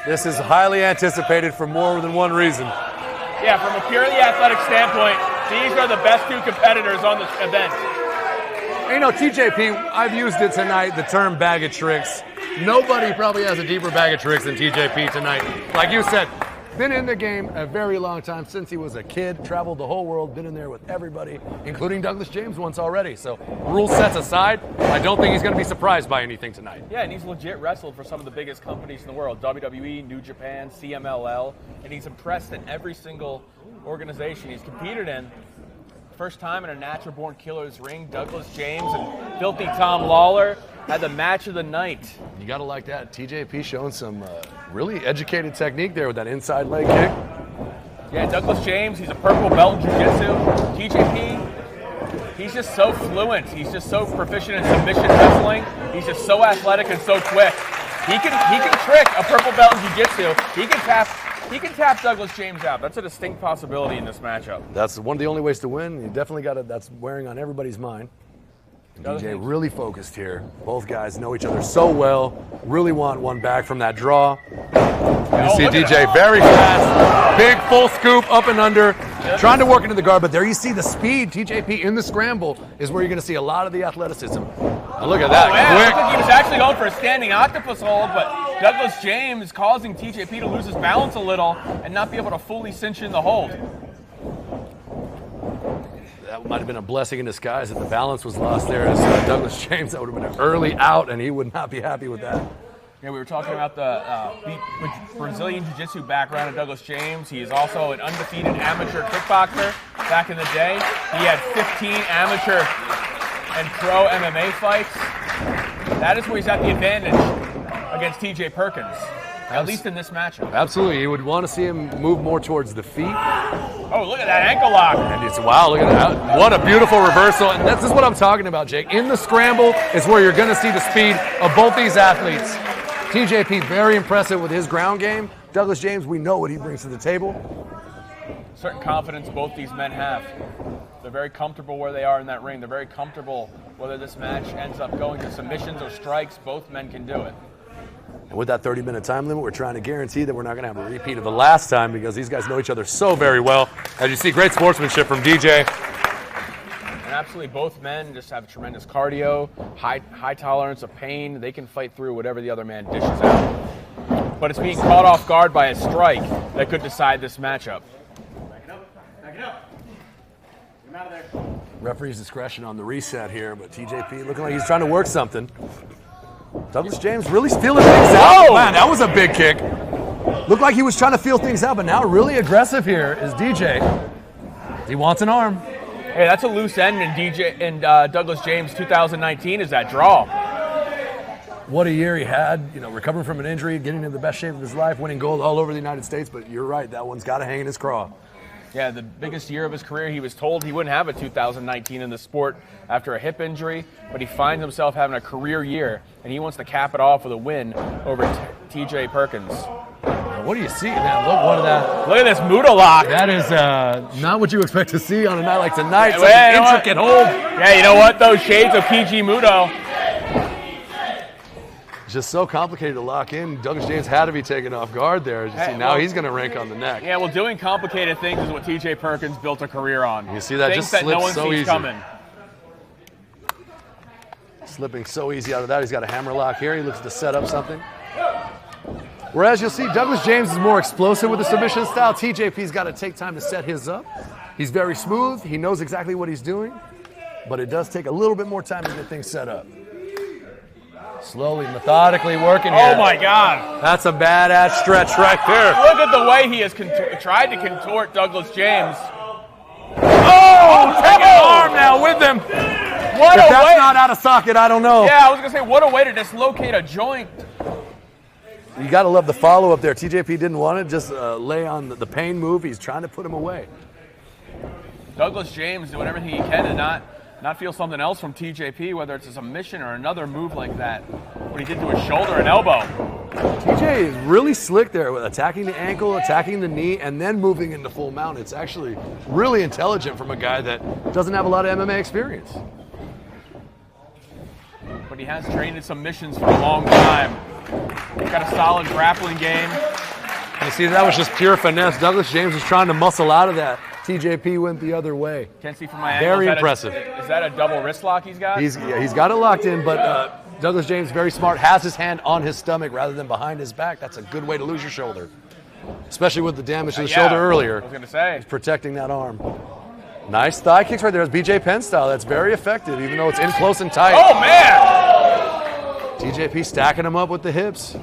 This is highly anticipated for more than one reason. Yeah, from a purely athletic standpoint, these are the best two competitors on this event. You know, TJP, I've used it tonight, the term bag of tricks. Nobody probably has a deeper bag of tricks than TJP tonight. Like you said, been in the game a very long time, since he was a kid, traveled the whole world, been in there with everybody, including Douglas James once already. So rule sets aside, I don't think he's going to be surprised by anything tonight. Yeah, and he's legit wrestled for some of the biggest companies in the world, WWE, New Japan, CMLL, and he's impressed in every single organization he's competed in. First time in a Natural-Born Killers ring, Douglas James and Filthy Tom Lawler had the match of the night. You got to like that. TJP showing some really educated technique there with that inside leg kick. Yeah, Douglas James, he's a purple belt in jiu-jitsu. TJP, he's just so fluent. He's just so proficient in submission wrestling. He's just so athletic and so quick. He can trick a purple belt in jiu-jitsu. He can tap Douglas James out. That's a distinct possibility in this matchup. That's one of the only ways to win. You definitely got it. That's wearing on everybody's mind. DJ really focused here. Both guys know each other so well. Really want one back from that draw. You see DJ very fast. Big full scoop up and under. Trying to work into the guard, but there you see the speed. TJP in the scramble is where you're going to see a lot of the athleticism. Now look at that. Man, quick. I think he was actually going for a standing octopus hold, but Douglas James causing TJP to lose his balance a little and not be able to fully cinch in the hold. That might have been a blessing in disguise that the balance was lost there as Douglas James. That would have been an early out, and he would not be happy with that. Yeah, we were talking about the Brazilian Jiu-Jitsu background of Douglas James. He is also an undefeated amateur kickboxer back in the day. He had 15 amateur and pro MMA fights. That is where he's at the advantage against TJ Perkins, at least in this matchup. Absolutely. You would want to see him move more towards the feet. Oh, look at that ankle lock. And it's, wow, look at that. What a beautiful reversal. And this is what I'm talking about, Jake. In the scramble is where you're going to see the speed of both these athletes. TJP, very impressive with his ground game. Douglas James, we know what he brings to the table. Certain confidence both these men have. They're very comfortable where they are in that ring. They're very comfortable whether this match ends up going to submissions or strikes. Both men can do it. And with that 30-minute time limit, we're trying to guarantee that we're not going to have a repeat of the last time because these guys know each other so very well. As you see, great sportsmanship from DJ. And absolutely both men just have tremendous cardio, high tolerance of pain. They can fight through whatever the other man dishes out. But it's being caught off guard by a strike that could decide this matchup. Back it up. Back it up. Get him out of there. Referee's discretion on the reset here, but TJP looking like he's trying to work something. Douglas James really feeling things out. Man, that was a big kick. Looked like he was trying to feel things out, but now really aggressive here is DJ. He wants an arm. Hey, that's a loose end in Douglas James 2019 is that draw. What a year he had, you know, recovering from an injury, getting into the best shape of his life, winning gold all over the United States, but you're right, that one's got to hang in his craw. Yeah, the biggest year of his career. He was told he wouldn't have a 2019 in the sport after a hip injury, but he finds himself having a career year, and he wants to cap it off with a win over TJ Perkins. What do you see, man? Look at this Muda lock. That is not what you expect to see on a night like tonight. Such an intricate hold. Yeah, you know what? Those shades of PG Mudo. It's just so complicated to lock in. Douglas James had to be taken off guard there. As you see, now he's going to rank on the neck. Yeah, well, doing complicated things is what TJ Perkins built a career on. You see that things just slipped no one so sees easy. Coming. Slipping so easy out of that. He's got a hammer lock here. He looks to set up something. Whereas you'll see Douglas James is more explosive with the submission style. TJP's got to take time to set his up. He's very smooth. He knows exactly what he's doing. But it does take a little bit more time to get things set up. Slowly, methodically working here. Oh, my God. That's a badass stretch right there. Look at the way he has tried to contort Douglas James. Oh, taking an arm now with him. What if a that's way. not out of socket, I don't know. Yeah, I was going to say, what a way to dislocate a joint. You got to love the follow-up there. TJP didn't want to just lay on the pain move. He's trying to put him away. Douglas James doing everything he can to not feel something else from TJP, whether it's a submission or another move like that. What he did to his shoulder and elbow. TJ is really slick there with attacking the ankle, attacking the knee, and then moving into full mount. It's actually really intelligent from a guy that doesn't have a lot of MMA experience. But he has trained in submissions for a long time. He's got a solid grappling game. You see, that was just pure finesse. Douglas James was trying to muscle out of that. TJP went the other way. Can't see from my angle. Very impressive. Is that a double wrist lock he's got? He's got it locked in, but Douglas James, very smart, has his hand on his stomach rather than behind his back. That's a good way to lose your shoulder, especially with the damage to the shoulder earlier. I was going to say. He's protecting that arm. Nice thigh kicks right there. It's BJ Penn style. That's very effective, even though it's in close and tight. Oh, man! TJP stacking him up with the hips.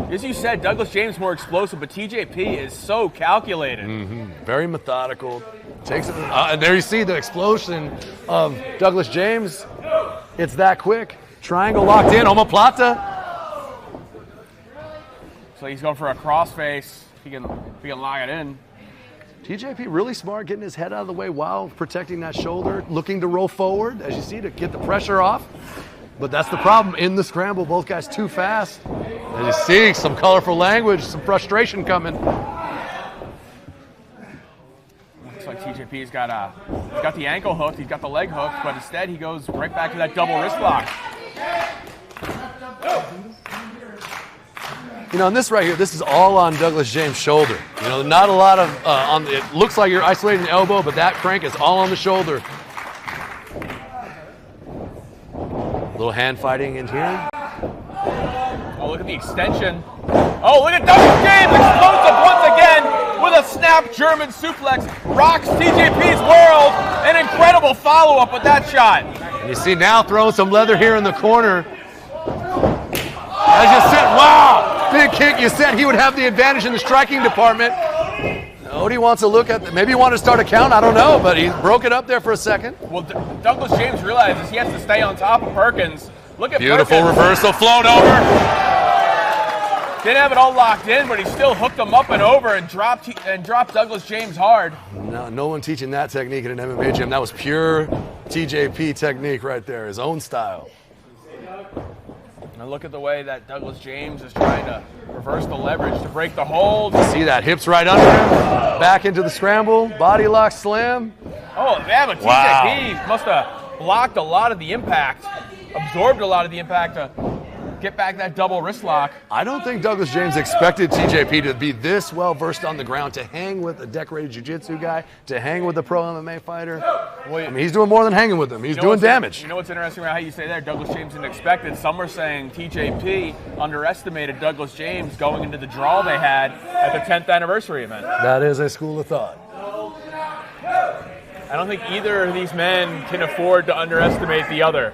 As you said, Douglas James more explosive, but TJP is so calculated. Very methodical. Takes it, and there you see the explosion of Douglas James. It's that quick. Triangle locked in. Omoplata. So he's going for a crossface. He can lock it in. TJP really smart, getting his head out of the way while protecting that shoulder, looking to roll forward, as you see, to get the pressure off. But that's the problem in the scramble. Both guys too fast. As you see, some colorful language, some frustration coming. Looks like TJP's got the ankle hooked, he's got the leg hooked, but instead he goes right back to that double wrist lock. You know, and this right here, this is all on Douglas James' shoulder. You know, not a lot of it looks like you're isolating the elbow, but that crank is all on the shoulder. A little hand fighting in here. Oh, look at the extension. Oh, look at Douglas James, explosive once again with a snap German suplex. Rocks TJP's world. An incredible follow-up with that shot. And you see now throwing some leather here in the corner. As you said, wow, big kick. You said he would have the advantage in the striking department. Odie wants to look at, maybe he wanted to start a count, I don't know, but he broke it up there for a second. Well, Douglas James realizes he has to stay on top of Perkins. Look at beautiful Perkins. Reversal, float over. Didn't have it all locked in, but he still hooked him up and over and dropped Douglas James hard. No one teaching that technique in an MMA gym. That was pure TJP technique right there, his own style. And look at the way that Douglas James is trying to reverse the leverage to break the hold. See that, hips right under him, back into the scramble, body lock slam. Oh, yeah, but TJP must have blocked a lot of the impact, absorbed a lot of the impact to get back that double wrist lock. I don't think Douglas James expected TJP to be this well versed on the ground, to hang with a decorated jiu-jitsu guy, to hang with a pro MMA fighter. I mean, he's doing more than hanging with him. He's doing damage. You know what's interesting about how you say that? Douglas James didn't expect it. Some were saying TJP underestimated Douglas James going into the draw they had at the 10th anniversary event. That is a school of thought. I don't think either of these men can afford to underestimate the other.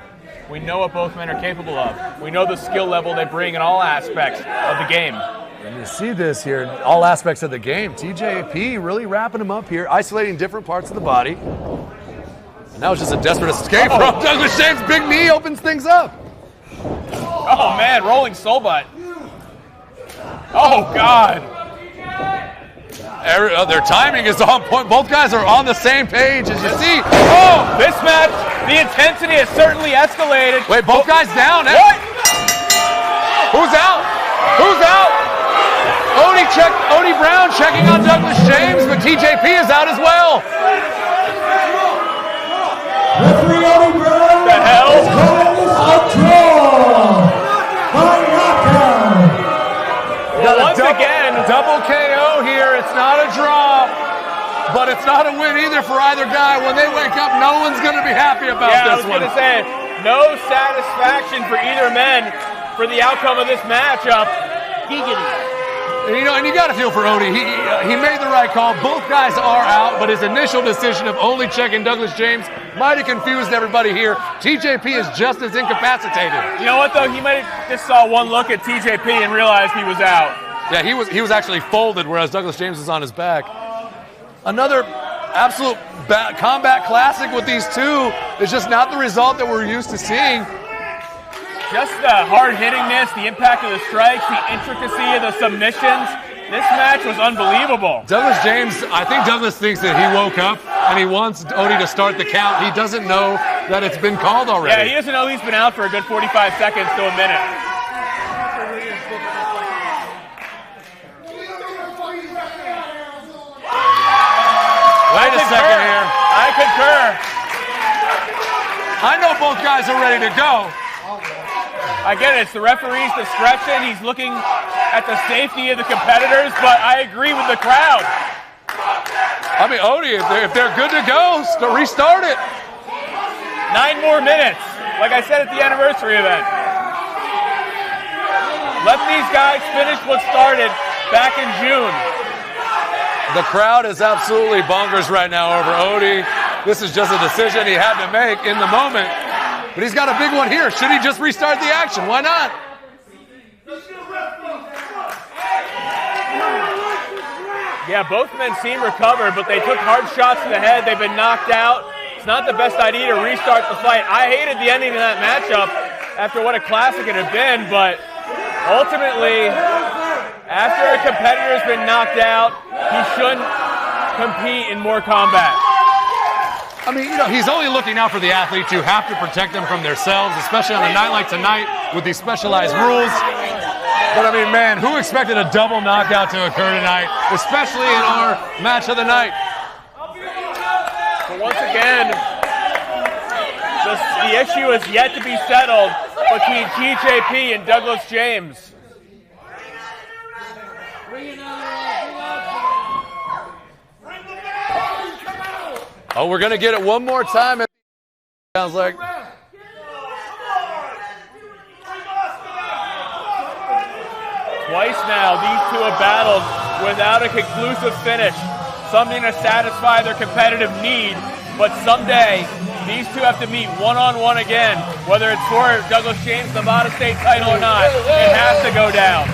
We know what both men are capable of. We know the skill level they bring in all aspects of the game. And you see this here in all aspects of the game. TJP really wrapping him up here, isolating different parts of the body. And that was just a desperate escape from Douglas James. Big knee opens things up. Oh, man, rolling soul butt. Oh, God. Their timing is on point. Both guys are on the same page, as you see. Oh! This match, the intensity has certainly escalated. Wait, both guys down. What? Who's out? Who's out? Odie Brown checking on Douglas James, but TJP is out as well. Referee Odie Brown. The hell? Is calling this a draw by knockout. Once again, double KO here. It's not a draw, but it's not a win either for either guy. When they wake up, no one's going to be happy about this one. I was going to say, no satisfaction for either men for the outcome of this matchup. You know, and you got to feel for Odie. He made the right call. Both guys are out, but his initial decision of only checking Douglas James might have confused everybody here. TJP is just as incapacitated. You know what, though? He might have just saw one look at TJP and realized he was out. Yeah, he was actually folded, whereas Douglas James is on his back. Another absolute combat classic with these two. It's just not the result that we're used to seeing. Just the hard-hittingness, the impact of the strikes, the intricacy of the submissions. This match was unbelievable. Douglas James, I think Douglas thinks that he woke up and he wants Odie to start the count. He doesn't know that it's been called already. Yeah, he doesn't know he's been out for a good 45 seconds to a minute. Wait a second here. I concur. I know both guys are ready to go. I get it. It's the referee's discretion. He's looking at the safety of the competitors, but I agree with the crowd. I mean, Odie, if they're good to go, restart it. 9 more minutes, like I said at the anniversary event. Let these guys finish what started back in June. The crowd is absolutely bonkers right now over Odie. This is just a decision he had to make in the moment. But he's got a big one here. Should he just restart the action? Why not? Yeah, both men seem recovered, but they took hard shots to the head. They've been knocked out. It's not the best idea to restart the fight. I hated the ending of that matchup after what a classic it had been, but ultimately, after a competitor's been knocked out, he shouldn't compete in more combat. I mean, he's only looking out for the athletes. You have to protect them from themselves, especially on a night like tonight with these specialized rules. But I mean, man, who expected a double knockout to occur tonight, especially in our match of the night? But once again, the issue is yet to be settled between TJP and Douglas James. Oh, we're going to get it one more time. It sounds like. Twice now, these two have battled without a conclusive finish, something to satisfy their competitive need. But someday, these two have to meet one-on-one again. Whether it's for Douglas James' Nevada State title or not, it has to go down.